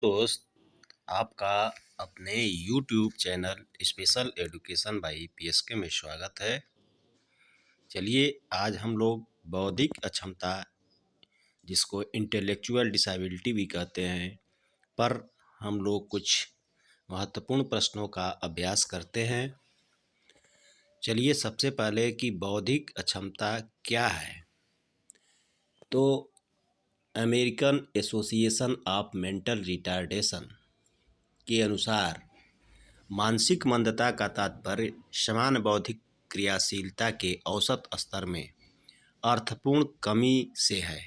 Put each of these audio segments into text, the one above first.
दोस्त, आपका अपने YouTube channel special education by PSK में स्वागत है। चलिए आज हम लोग बौद्धिक अक्षमता, जिसको इंटेलेक्चुअल डिसेबिलिटी भी कहते हैं, पर हम लोग कुछ महत्वपूर्ण प्रश्नों का अभ्यास करते हैं। चलिए सबसे पहले कि बौद्धिक अक्षमता क्या है। तो American association of mental retardation के अनुसार मानसिक मंदता का तात्पर्य समान बौद्धिक क्रियाशीलता के औसत स्तर में अर्थपूर्ण कमी से है,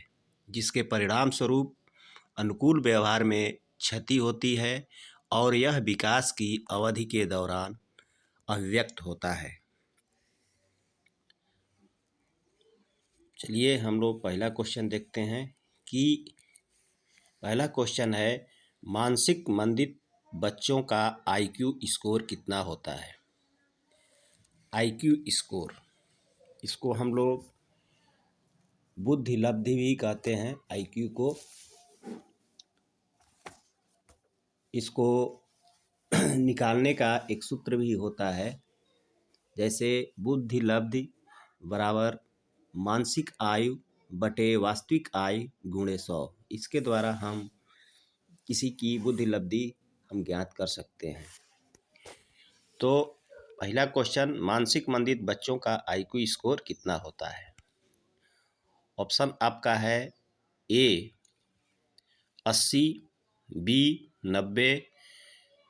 जिसके परिणामस्वरूप अनुकूल व्यवहार में क्षति होती है और यह विकास की अवधि के दौरान अभिव्यक्त होता है। चलिए हम लोग पहला क्वेश्चन देखते हैं कि पहला क्वेश्चन है, मानसिक मंदित बच्चों का IQ स्कोर कितना होता है। IQ स्कोर, इसको हम लोग बुद्धि लब्धि भी कहते हैं। IQ को, इसको निकालने का एक सूत्र भी होता है, जैसे बुद्धि लब्धि बराबर मानसिक आयु बटे वास्तविक आयु गुणे 100। इसके द्वारा हम किसी की बुद्धि लब्धि हम ज्ञात कर सकते हैं। तो पहला क्वेश्चन, मानसिक मंदित बच्चों का IQ स्कोर कितना होता है। ऑप्शन आपका है A 80, B 90,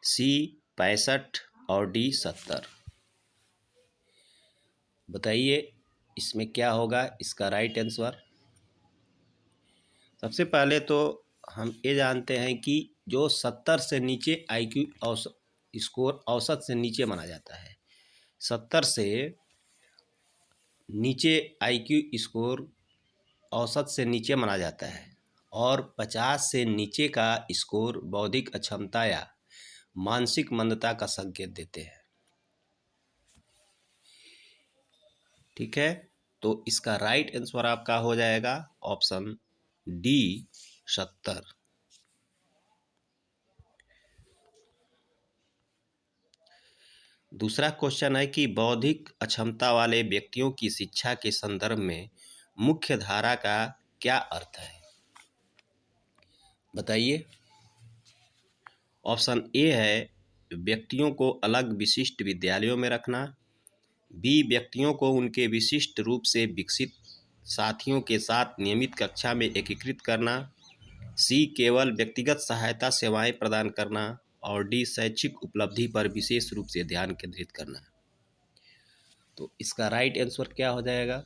C 65 और D 70। बताइए इसमें क्या होगा इसका राइट आंसर। सबसे पहले तो हम ये जानते हैं कि जो 70 से नीचे IQ स्कोर औसत से नीचे माना जाता है। 70 से नीचे IQ स्कोर औसत से नीचे माना जाता है और 50 से नीचे का स्कोर बौद्धिक अक्षमता या मानसिक मंदता का संकेत देते हैं। ठीक है, तो इसका राइट आंसर आपका हो जाएगा ऑप्शन D 70। दूसरा क्वेश्चन है कि बौद्धिक अक्षमता वाले व्यक्तियों की शिक्षा के संदर्भ में मुख्य धारा का क्या अर्थ है। बताइए। ऑप्शन A है व्यक्तियों को अलग विशिष्ट विद्यालयों में रखना, B व्यक्तियों को उनके विशिष्ट रूप से विकसित साथियों के साथ नियमित कक्षा में एकीकृत करना, C केवल व्यक्तिगत सहायता सेवाएं प्रदान करना और D शैक्षिक उपलब्धि पर विशेष रूप से ध्यान केंद्रित करना। तो इसका राइट आंसर क्या हो जाएगा।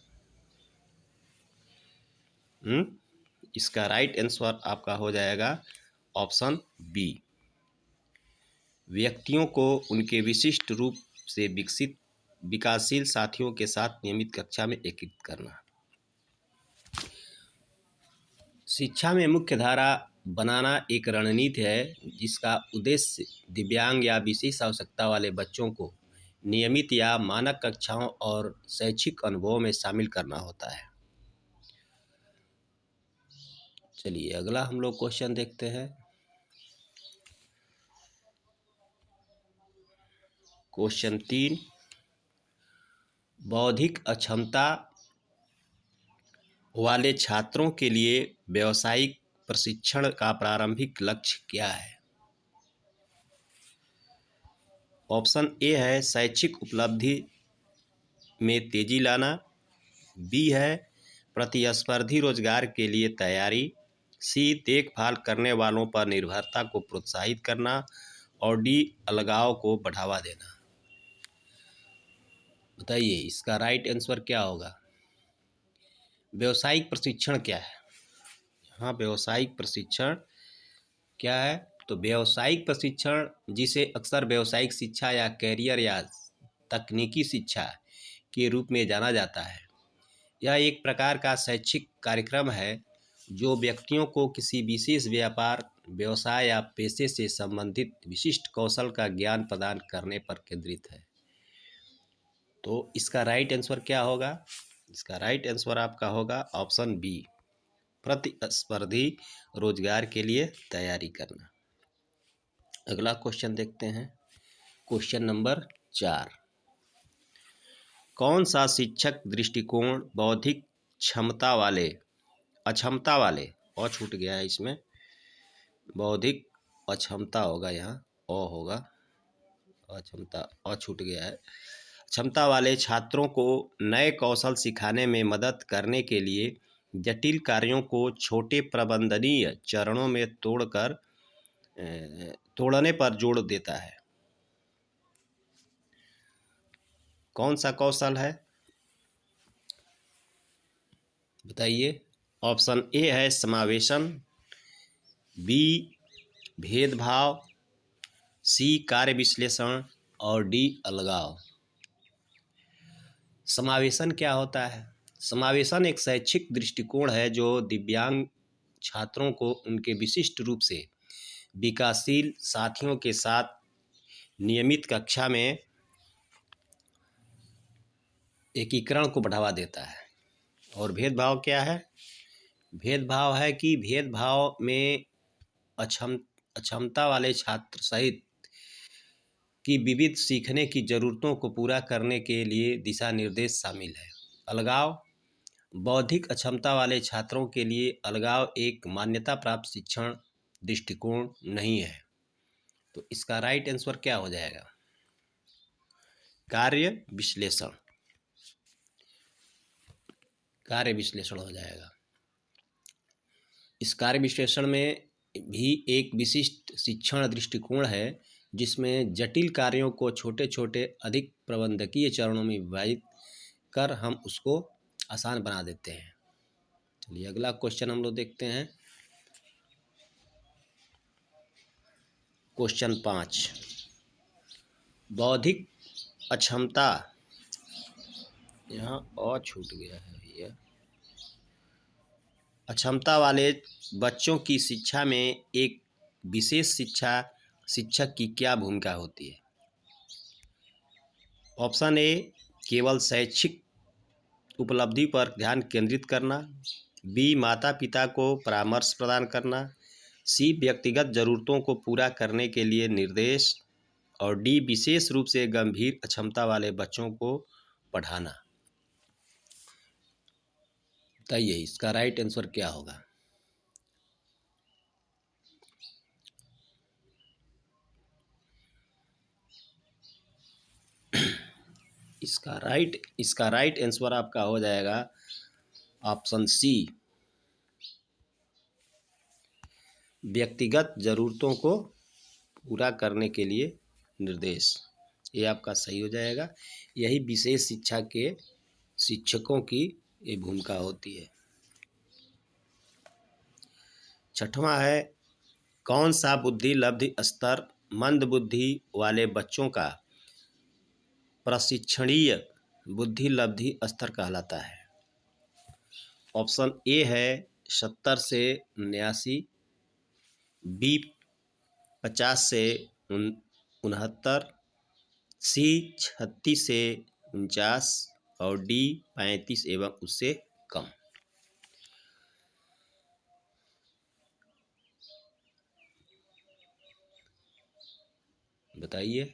इसका राइट आंसर आपका हो जाएगा ऑप्शन B, व्यक्तियों को उनके विशिष्ट रूप से विकसित विकासशील साथियों के साथ नियमित कक्षा में एकीकृत करना। शिक्षा में मुख्य धारा बनाना एक रणनीति है जिसका उद्देश्य दिव्यांग या विशेष आवश्यकता वाले बच्चों को नियमित या मानक कक्षाओं और शैक्षिक अनुभवों में शामिल करना होता है। चलिए अगला हम लोग क्वेश्चन देखते हैं। क्वेश्चन 3, बौद्धिक अक्षमता वाले छात्रों के लिए व्यावसायिक प्रशिक्षण का प्रारंभिक लक्ष्य क्या है। ऑप्शन A है शैक्षिक उपलब्धि में तेजी लाना, B है प्रतिस्पर्धी रोजगार के लिए तैयारी, C देखभाल करने वालों पर निर्भरता को प्रोत्साहित करना और D अलगाव को बढ़ावा देना। बताइए इसका राइट आंसर क्या होगा। व्यावसायिक प्रशिक्षण क्या है। हाँ, व्यावसायिक प्रशिक्षण क्या है, तो व्यावसायिक प्रशिक्षण जिसे अक्सर व्यावसायिक शिक्षा या कैरियर या तकनीकी शिक्षा के रूप में जाना जाता है, यह एक प्रकार का शैक्षिक कार्यक्रम है जो व्यक्तियों को किसी विशेष व्यापार, व्यवसाय या पेशे से संबंधित विशिष्ट कौशल का ज्ञान प्रदान करने पर केंद्रित है। तो इसका राइट आंसर क्या होगा। इसका राइट आंसर आपका होगा ऑप्शन B, प्रतिस्पर्धी रोजगार के लिए तैयारी करना। अगला क्वेश्चन देखते हैं। Question number 4। कौन सा शिक्षक दृष्टिकोण बौद्धिक अक्षमता वाले और छूट गया है इसमें, बौद्धिक अक्षमता होगा, यहाँ होगा, अक्षमता और छूट गया है। क्षमता वाले छात्रों को नए कौशल सिखाने में मदद करने के लिए जटिल कार्यों को छोटे प्रबंधनीय चरणों में तोड़ने पर जोर देता है। कौन सा कौशल है बताइए। ऑप्शन ए है समावेशन, बी भेदभाव, सी कार्य विश्लेषण और डी अलगाव। समावेशन क्या होता है? समावेशन एक शैक्षिक दृष्टिकोण है जो दिव्यांग छात्रों को उनके विशिष्ट रूप से विकासशील साथियों के साथ नियमित कक्षा में एकीकरण को बढ़ावा देता है। और भेदभाव क्या है? भेदभाव है कि भेदभाव में अक्षमता वाले छात्र सहित की विविध सीखने की ज़रूरतों को पूरा करने के लिए दिशा निर्देश शामिल है। अलगाव, बौद्धिक अक्षमता वाले छात्रों के लिए अलगाव एक मान्यता प्राप्त शिक्षण दृष्टिकोण नहीं है। तो इसका राइट आंसर क्या हो जाएगा? कार्य विश्लेषण हो जाएगा। इस कार्य विश्लेषण में भी एक विशिष्ट शिक्षण दृष्टिकोण है जिसमें जटिल कार्यों को छोटे छोटे अधिक प्रबंधकीय चरणों में विभाजित कर हम उसको आसान बना देते हैं। चलिए अगला क्वेश्चन हम लोग देखते हैं। क्वेश्चन 5। बौद्धिक अक्षमता, यहाँ और छूट गया है भैया। अक्षमता वाले बच्चों की शिक्षा में एक विशेष शिक्षक की क्या भूमिका होती है? ऑप्शन ए केवल शैक्षिक उपलब्धि पर ध्यान केंद्रित करना, बी माता पिता को परामर्श प्रदान करना, सी व्यक्तिगत ज़रूरतों को पूरा करने के लिए निर्देश और डी विशेष रूप से गंभीर अक्षमता वाले बच्चों को पढ़ाना। बताइए इसका राइट आंसर क्या होगा? इसका राइट आंसर आपका हो जाएगा ऑप्शन सी, व्यक्तिगत ज़रूरतों को पूरा करने के लिए निर्देश। ये आपका सही हो जाएगा। यही विशेष शिक्षा के शिक्षकों की ये भूमिका होती है। 6वां है, कौन सा बुद्धि लब्धि स्तर मंद बुद्धि वाले बच्चों का प्रशिक्षणीय बुद्धि लब्धि स्तर कहलाता है? ऑप्शन ए है 70 से 79, बी 50 से 69, सी 36 से 49 और डी 35 एवं उससे कम। बताइए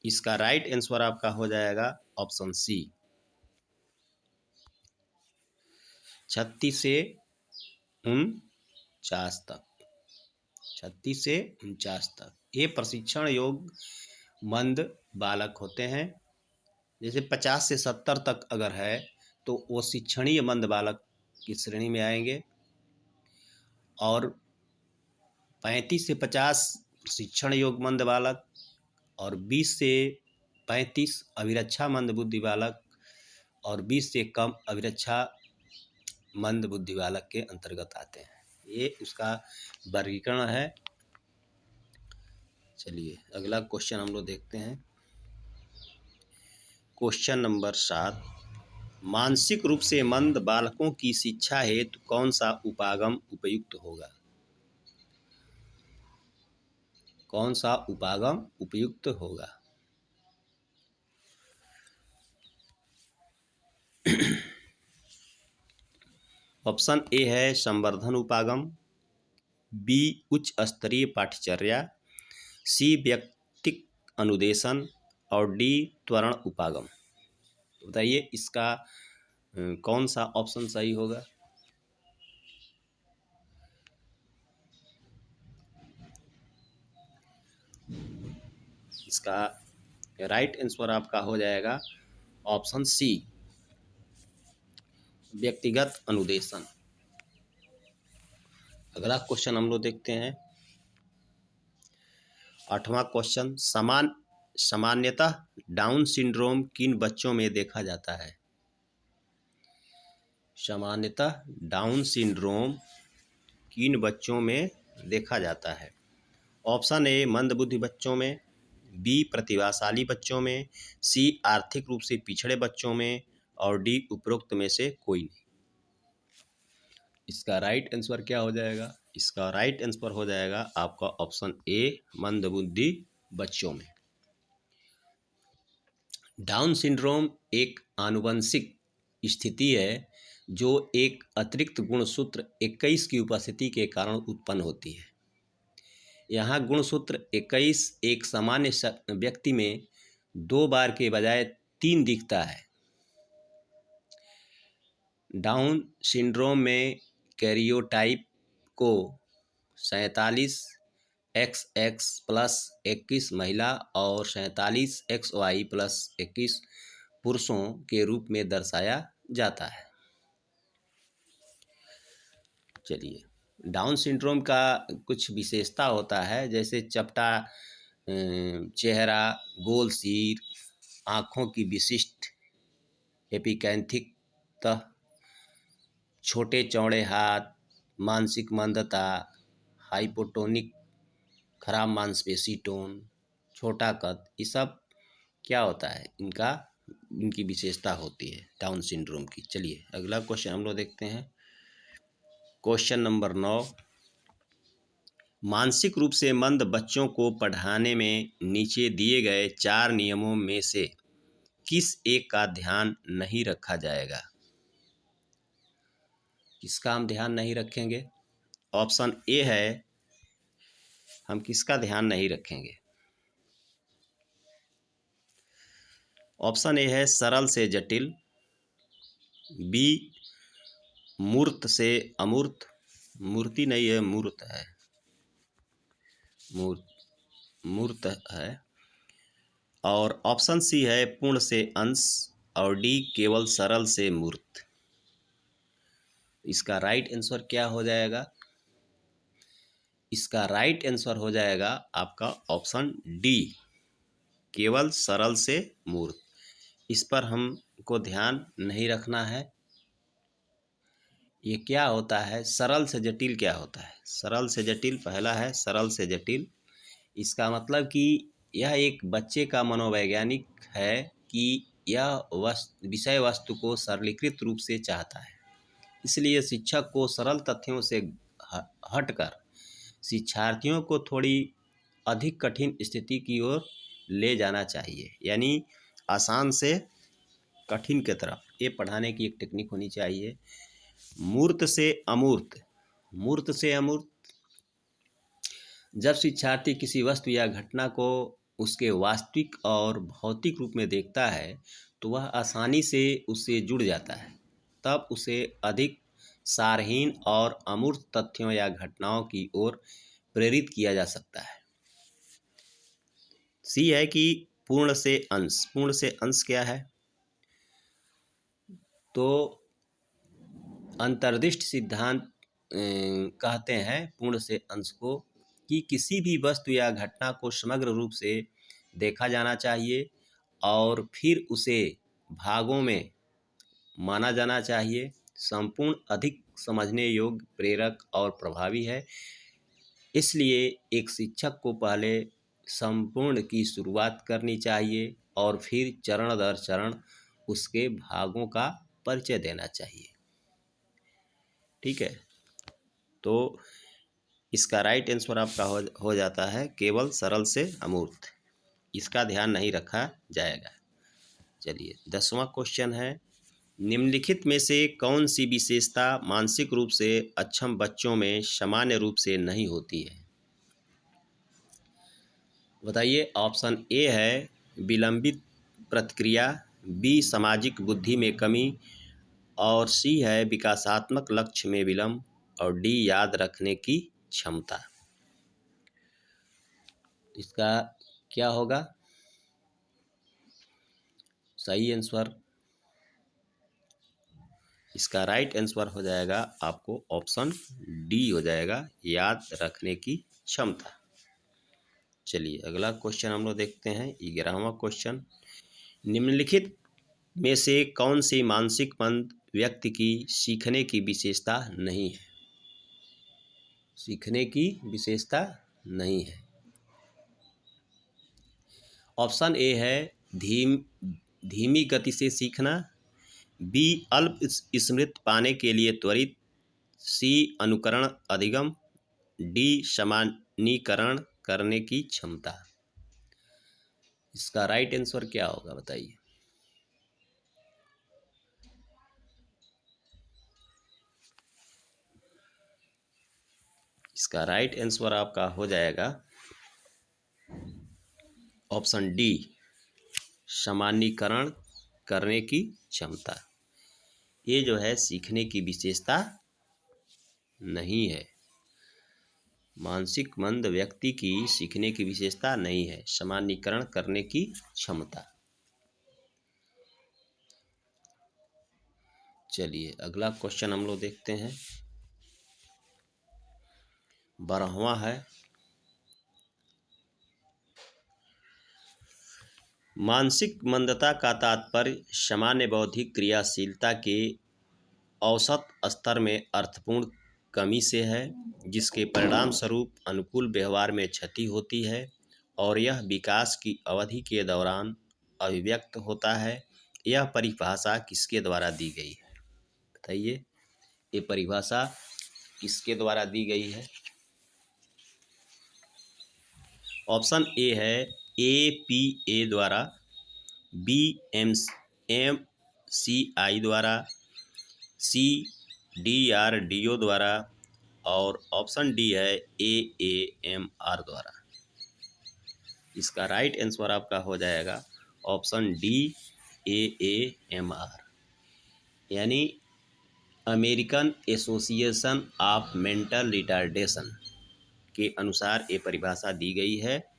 इसका राइट आंसर आपका हो जाएगा ऑप्शन सी, 36 से 49 तक। 36 से 49 तक ये प्रशिक्षण योग्य मंद बालक होते हैं। जैसे 50 से 70 तक अगर है तो वो शिक्षणीय मंद बालक की श्रेणी में आएंगे, और 35 से 50 शिक्षण योग्य मंद बालक और 20 से 35 अभिरक्षा मंद बुद्धि बालक और 20 से कम अभिरक्षा मंद बुद्धि बालक के अंतर्गत आते हैं। ये उसका वर्गीकरण है। चलिए अगला क्वेश्चन हम लोग देखते हैं। Question number 7। मानसिक रूप से मंद बालकों की शिक्षा हेतु कौन सा उपागम उपयुक्त होगा? कौन सा उपागम उपयुक्त होगा? ऑप्शन ए है संवर्धन उपागम, बी उच्च स्तरीय पाठ्यचर्या, सी व्यक्तिक अनुदेशन और डी त्वरण उपागम। बताइए इसका कौन सा ऑप्शन सही होगा? इसका राइट आंसर आपका हो जाएगा ऑप्शन सी, व्यक्तिगत अनुदेशन। अगला क्वेश्चन हम लोग देखते हैं, 8वां क्वेश्चन, सामान्यतः डाउन सिंड्रोम किन बच्चों में देखा जाता है? सामान्यतः डाउन सिंड्रोम किन बच्चों में देखा जाता है? ऑप्शन ए मंदबुद्धि बच्चों में, बी प्रतिभाशाली बच्चों में, सी आर्थिक रूप से पिछड़े बच्चों में और डी उपरोक्त में से कोई नहीं। इसका राइट आंसर क्या हो जाएगा? इसका राइट आंसर हो जाएगा आपका ऑप्शन ए, मंदबुद्धि बच्चों में। डाउन सिंड्रोम एक आनुवंशिक स्थिति है जो एक अतिरिक्त गुणसूत्र 21 की उपस्थिति के कारण उत्पन्न होती है। यहाँ गुणसूत्र 21 एक सामान्य व्यक्ति में 2 बार के बजाय 3 दिखता है। डाउन सिंड्रोम में कैरियोटाइप को 47XX+21 महिला और 47XY+21 पुरुषों के रूप में दर्शाया जाता है। चलिए, डाउन सिंड्रोम का कुछ विशेषता होता है, जैसे चपटा चेहरा, गोल सिर, आँखों की विशिष्ट एपिकैंथिक तह, छोटे चौड़े हाथ, मानसिक मंदता, हाइपोटोनिक, खराब मांसपेशी टोन, छोटा कद, ये सब क्या होता है, इनकी विशेषता होती है डाउन सिंड्रोम की। चलिए अगला क्वेश्चन हम लोग देखते हैं, क्वेश्चन नंबर 9, मानसिक रूप से मंद बच्चों को पढ़ाने में नीचे दिए गए 4 नियमों में से किस एक का ध्यान नहीं रखा जाएगा? किसका हम ध्यान नहीं रखेंगे? ऑप्शन ए है, हम किसका ध्यान नहीं रखेंगे? ऑप्शन ए है सरल से जटिल, बी मूर्त से अमूर्त, मूर्ति नहीं है मूर्त है, मूर्त है, और ऑप्शन सी है पूर्ण से अंश, और डी केवल सरल से मूर्त। इसका राइट आंसर क्या हो जाएगा? इसका राइट आंसर हो जाएगा आपका ऑप्शन डी, केवल सरल से मूर्त। इस पर हमको ध्यान नहीं रखना है। ये क्या होता है, सरल से जटिल क्या होता है? सरल से जटिल, पहला है सरल से जटिल, इसका मतलब कि यह एक बच्चे का मनोवैज्ञानिक है कि यह विषय वस्तु को सरलीकृत रूप से चाहता है, इसलिए शिक्षक को सरल तथ्यों से हटकर शिक्षार्थियों को थोड़ी अधिक कठिन स्थिति की ओर ले जाना चाहिए, यानी आसान से कठिन की तरफ। ये पढ़ाने की एक टेक्निक होनी चाहिए। मूर्त से अमूर्त, मूर्त से अमूर्त, जब शिक्षार्थी किसी वस्तु या घटना को उसके वास्तविक और भौतिक रूप में देखता है तो वह आसानी से उससे जुड़ जाता है, तब उसे अधिक सारहीन और अमूर्त तथ्यों या घटनाओं की ओर प्रेरित किया जा सकता है। सी है कि पूर्ण से अंश। पूर्ण से अंश क्या है? तो अंतर्दृष्टि सिद्धांत कहते हैं पूर्ण से अंश को, कि किसी भी वस्तु या घटना को समग्र रूप से देखा जाना चाहिए और फिर उसे भागों में माना जाना चाहिए। संपूर्ण अधिक समझने योग्य, प्रेरक और प्रभावी है। इसलिए एक शिक्षक को पहले संपूर्ण की शुरुआत करनी चाहिए और फिर चरण दर चरण उसके भागों का परिचय देना चाहिए। ठीक है, तो इसका राइट आंसर आपका हो जाता है केवल सरल से अमूर्त। इसका ध्यान नहीं रखा जाएगा। चलिए 10वां क्वेश्चन है, निम्नलिखित में से कौन सी विशेषता मानसिक रूप से अक्षम बच्चों में सामान्य रूप से नहीं होती है? बताइए। ऑप्शन ए है विलंबित प्रतिक्रिया, बी सामाजिक बुद्धि में कमी, और सी है विकासात्मक लक्ष्य में विलंब, और डी याद रखने की क्षमता। इसका क्या होगा सही आंसर? इसका राइट आंसर हो जाएगा आपको ऑप्शन डी हो जाएगा, याद रखने की क्षमता। चलिए अगला क्वेश्चन हम लोग देखते हैं, 11वां क्वेश्चन। निम्नलिखित में से कौन सी मानसिक मंद व्यक्ति की सीखने की विशेषता नहीं है? सीखने की विशेषता नहीं है। ऑप्शन ए है धीमी गति से सीखना, बी अल्प स्मृति पाने के लिए त्वरित, सी अनुकरण अधिगम, डी सामान्यीकरण करने की क्षमता। इसका राइट आंसर क्या होगा बताइए। इसका राइट आंसर आपका हो जाएगा ऑप्शन डी, सामान्यीकरण करने की क्षमता। ये जो है सीखने की विशेषता नहीं है। मानसिक मंद व्यक्ति की सीखने की विशेषता नहीं है, सामान्यीकरण करने की क्षमता। चलिए अगला क्वेश्चन हम लोग देखते हैं, 12वां है। मानसिक मंदता का तात्पर्य सामान्य बौद्धिक क्रियाशीलता के औसत स्तर में अर्थपूर्ण कमी से है, जिसके परिणाम स्वरूप अनुकूल व्यवहार में क्षति होती है और यह विकास की अवधि के दौरान अभिव्यक्त होता है। यह परिभाषा किसके द्वारा दी गई है? बताइए, ये परिभाषा किसके द्वारा दी गई है? ऑप्शन ए है APA द्वारा, बी MCI द्वारा, सी DRDO द्वारा, और ऑप्शन डी है AAMR द्वारा। इसका राइट आंसर आपका हो जाएगा ऑप्शन डी, AAMR, यानी American association of mental retardation के अनुसार ये परिभाषा दी गई है।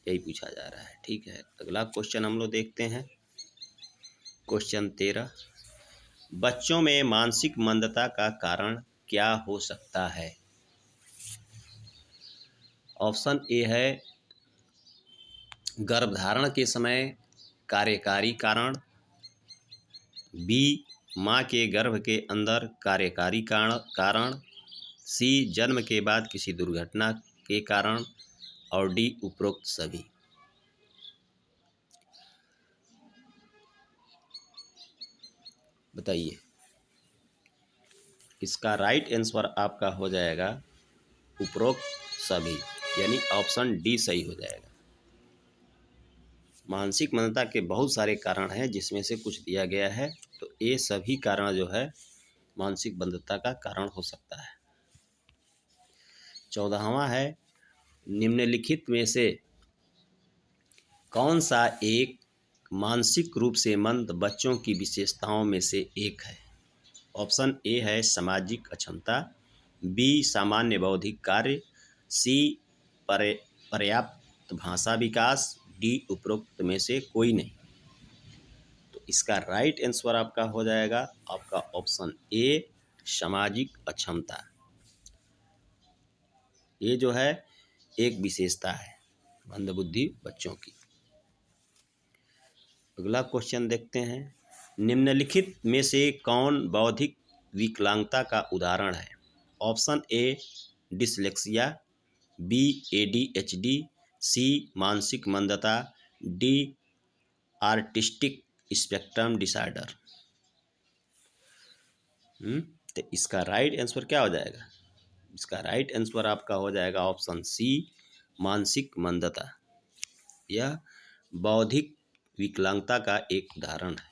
यही पूछा जा रहा है। ठीक है, अगला क्वेश्चन हम लोग देखते हैं, क्वेश्चन 13। बच्चों में मानसिक मंदता का कारण क्या हो सकता है? ऑप्शन ए है गर्भधारण के समय कार्यकारी कारण, बी माँ के गर्भ के अंदर कार्यकारी कारण, सी जन्म के बाद किसी दुर्घटना के कारण, और डी उपरोक्त सभी। बताइए। इसका राइट आंसर आपका हो जाएगा उपरोक्त सभी, यानी ऑप्शन डी सही हो जाएगा। मानसिक मंदता के बहुत सारे कारण हैं, जिसमें से कुछ दिया गया है, तो ये सभी कारण जो है मानसिक मंदता का कारण हो सकता है। 14वां है, निम्नलिखित में से कौन सा एक मानसिक रूप से मंद बच्चों की विशेषताओं में से एक है? ऑप्शन ए है सामाजिक अक्षमता, बी सामान्य बौद्धिक कार्य, सी पर्याप्त भाषा विकास, डी उपरोक्त में से कोई नहीं। तो इसका राइट आंसर आपका हो जाएगा आपका ऑप्शन ए, सामाजिक अक्षमता। ये जो है एक विशेषता है मंदबुद्धि बच्चों की। अगला क्वेश्चन देखते हैं, निम्नलिखित में से कौन बौद्धिक विकलांगता का उदाहरण है? Option A dyslexia, B ADHD, C मानसिक मंदता, डी आर्टिस्टिक स्पेक्ट्रम डिसऑर्डर। तो इसका राइट आंसर क्या हो जाएगा? इसका राइट आंसर आपका हो जाएगा ऑप्शन सी, मानसिक मंदता। यह बौद्धिक विकलांगता का एक उदाहरण है।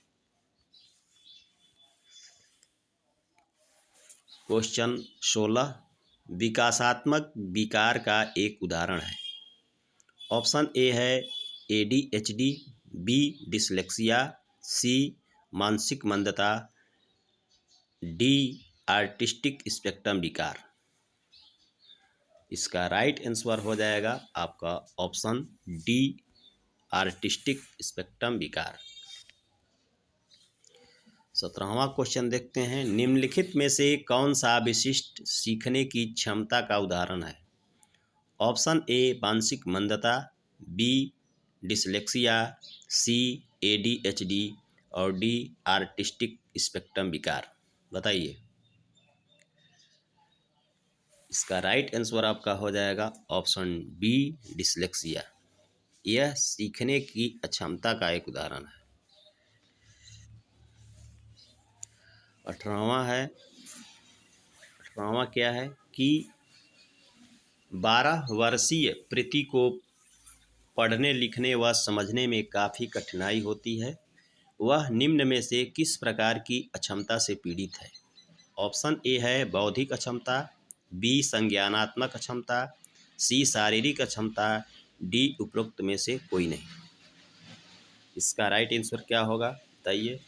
क्वेश्चन 16 विकासात्मक विकार का एक उदाहरण है। ऑप्शन ए है ADHD, बी डिसलेक्सिया, सी मानसिक मंदता, डी आर्टिस्टिक स्पेक्ट्रम विकार। इसका राइट आंसर हो जाएगा आपका ऑप्शन डी आर्टिस्टिक स्पेक्ट्रम विकार। 17वां क्वेश्चन देखते हैं। निम्नलिखित में से कौन सा विशिष्ट सीखने की क्षमता का उदाहरण है? ऑप्शन ए मानसिक मंदता, बी डिसलेक्सिया, सी ADHD और डी आर्टिस्टिक स्पेक्ट्रम विकार। बताइए। इसका राइट आंसर आपका हो जाएगा ऑप्शन बी डिसलेक्सिया। यह सीखने की अक्षमता का एक उदाहरण है। 18वां क्या है कि 12 वर्षीय प्रीति को पढ़ने लिखने व समझने में काफ़ी कठिनाई होती है। वह निम्न में से किस प्रकार की अक्षमता से पीड़ित है? ऑप्शन ए है बौद्धिक अक्षमता, बी संज्ञानात्मक अक्षमता, सी शारीरिक अक्षमता, डी उपरोक्त में से कोई नहीं। इसका राइट आंसर क्या होगा बताइए।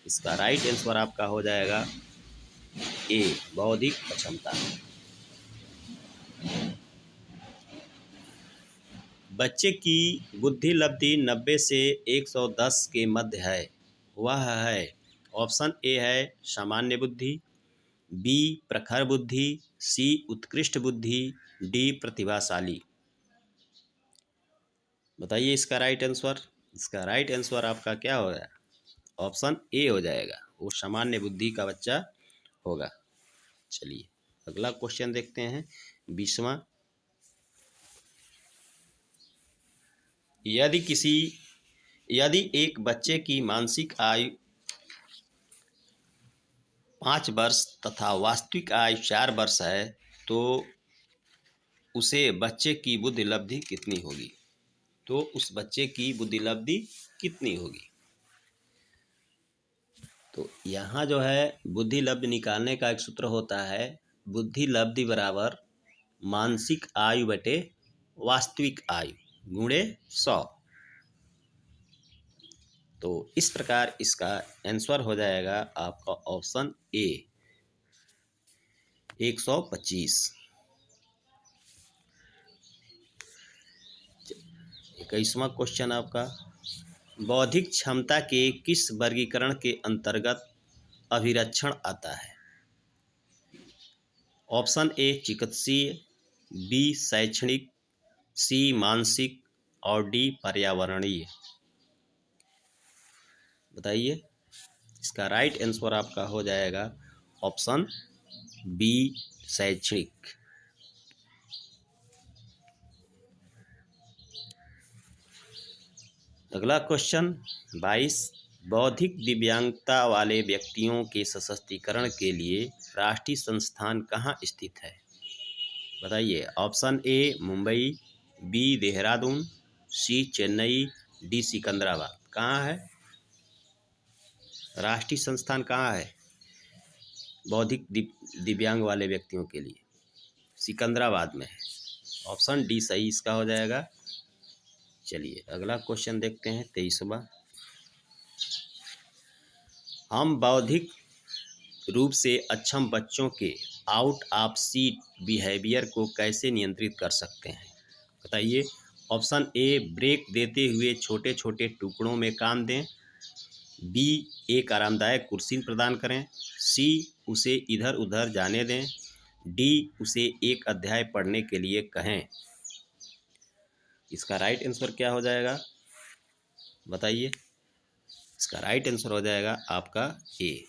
इसका राइट आंसर आपका हो जाएगा ए बौद्धिक अक्षमता। बच्चे की बुद्धि लब्धि 90 से 110 के मध्य है। वह है ऑप्शन ए है सामान्य बुद्धि, बी प्रखर बुद्धि, सी उत्कृष्ट बुद्धि, डी प्रतिभाशाली। बताइए इसका राइट आंसर। इसका राइट आंसर आपका क्या होगा? ऑप्शन ए हो जाएगा, वो सामान्य बुद्धि का बच्चा होगा। चलिए अगला क्वेश्चन देखते हैं 20वां। यदि एक बच्चे की मानसिक आयु 5 वर्ष तथा वास्तविक आयु 4 वर्ष है तो उसे बच्चे की बुद्धि लब्धि कितनी होगी? तो उस बच्चे की बुद्धि लब्धि कितनी होगी? तो यहाँ जो है बुद्धि लब्धि निकालने का एक सूत्र होता है, बुद्धि लब्धि बराबर मानसिक आयु बटे वास्तविक आयु गुणे 100। तो इस प्रकार इसका आंसर हो जाएगा आपका ऑप्शन ए 125। 21वां क्वेश्चन आपका बौद्धिक क्षमता के किस वर्गीकरण के अंतर्गत अभिरक्षण आता है? ऑप्शन ए चिकित्सीय, बी शैक्षणिक, सी मानसिक और डी पर्यावरणीय। बताइए। इसका राइट आंसर आपका हो जाएगा ऑप्शन बी शैक्षणिक। अगला क्वेश्चन 22 बौद्धिक दिव्यांगता वाले व्यक्तियों के सशक्तिकरण के लिए राष्ट्रीय संस्थान कहाँ स्थित है? बताइए। Option A Mumbai, B Dehradun, C Chennai, D Secunderabad. कहाँ है राष्ट्रीय संस्थान? कहाँ है बौद्धिक दिव्यांग वाले व्यक्तियों के लिए? सिकंदराबाद में है। ऑप्शन डी सही इसका हो जाएगा। चलिए अगला क्वेश्चन देखते हैं 23वां। हम बौद्धिक रूप से अक्षम बच्चों के आउट ऑफ सीट बिहेवियर को कैसे नियंत्रित कर सकते हैं? बताइए। ऑप्शन ए ब्रेक देते हुए छोटे छोटे टुकड़ों में काम दें, बी एक आरामदायक कुर्सी प्रदान करें, सी उसे इधर उधर जाने दें, डी उसे एक अध्याय पढ़ने के लिए कहें। इसका राइट आंसर क्या हो जाएगा बताइए। इसका राइट आंसर हो जाएगा आपका ए।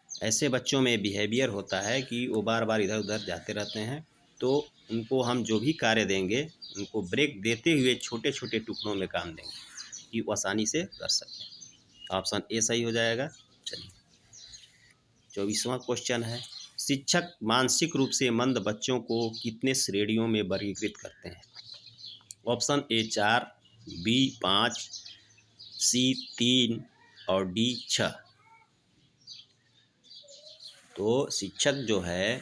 ऐसे बच्चों में बिहेवियर होता है कि वो बार बार इधर उधर जाते रहते हैं, तो उनको हम जो भी कार्य देंगे उनको ब्रेक देते हुए छोटे छोटे टुकड़ों में काम देंगे कि वो आसानी से कर सकें। ऑप्शन ए सही हो जाएगा। चलिए 24वां क्वेश्चन है शिक्षक मानसिक रूप से मंद बच्चों को कितने श्रेणियों में वर्गीकृत करते हैं? ऑप्शन ए 4, बी 5, सी 3 और डी 6। तो शिक्षक जो है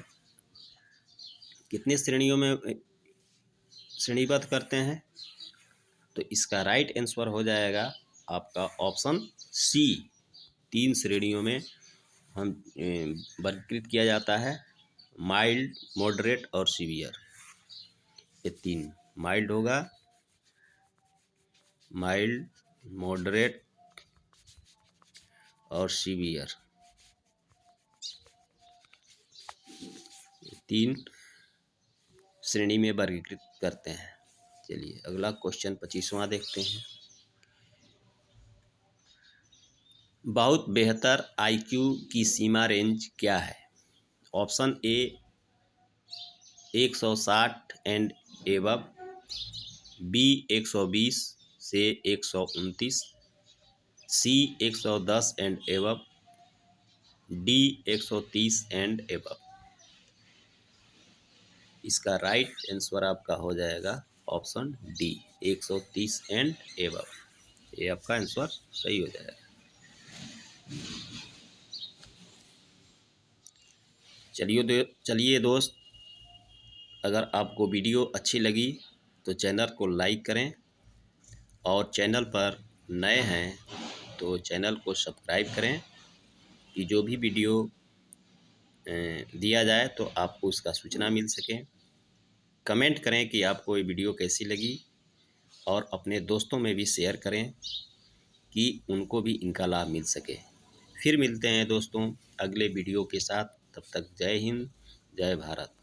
कितनी श्रेणियों में श्रेणीबद्ध करते हैं? तो इसका राइट आंसर हो जाएगा आपका ऑप्शन सी, 3 श्रेणियों में हम वर्गीकृत किया जाता है, माइल्ड, मॉडरेट और सीवियर। ये 3 माइल्ड होगा, माइल्ड, मॉडरेट और सीवियर, 3 श्रेणी में वर्गीकृत करते हैं। चलिए अगला क्वेश्चन 25वां देखते हैं। बहुत बेहतर आईक्यू की सीमा रेंज क्या है? Option A 160 and above, B 120 से 129, C 110 and above, D 130 and above. इसका राइट आंसर आपका हो जाएगा ऑप्शन डी, 130 एंड एबव। ये आपका आंसर सही हो जाएगा। चलिए दोस्त, अगर आपको वीडियो अच्छी लगी तो चैनल को लाइक करें, और चैनल पर नए हैं तो चैनल को सब्सक्राइब करें कि जो भी वीडियो दिया जाए तो आपको उसका सूचना मिल सके। कमेंट करें कि आपको ये वीडियो कैसी लगी, और अपने दोस्तों में भी शेयर करें कि उनको भी इनका लाभ मिल सके। फिर मिलते हैं दोस्तों अगले वीडियो के साथ, तब तक जय हिंद, जय भारत।